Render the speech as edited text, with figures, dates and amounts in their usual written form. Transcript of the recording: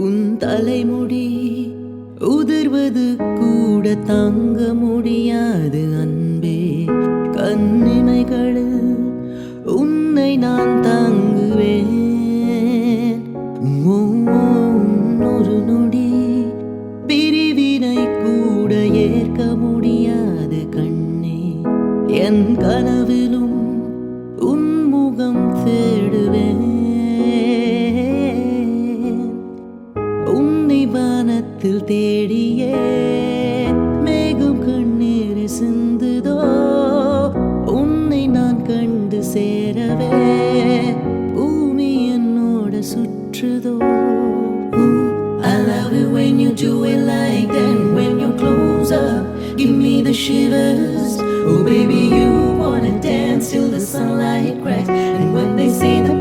உன் தலைமுடி உதிர்வது கூட தாங்க முடியாது அன்பே. கண்ணிமைகளில் உன்னை நான் தாங்குவேன். ஒரு நொடி பிரிவினை கூட ஏற்க முடியாது கண்ணே. என் கனவிலும் உன் முகம் தேடுவேன். உன்னை வானத்தில் தேடியே மேகம் கண்ணீர் சிந்துதோ. உன்னை நான் கண்டு சேரவே பூமி என்னோட சுற்றுதோ. I love it when you do it like that. When you're close up, give me the shivers. Oh baby, you wanna dance till the sunlight cracks. And when they say the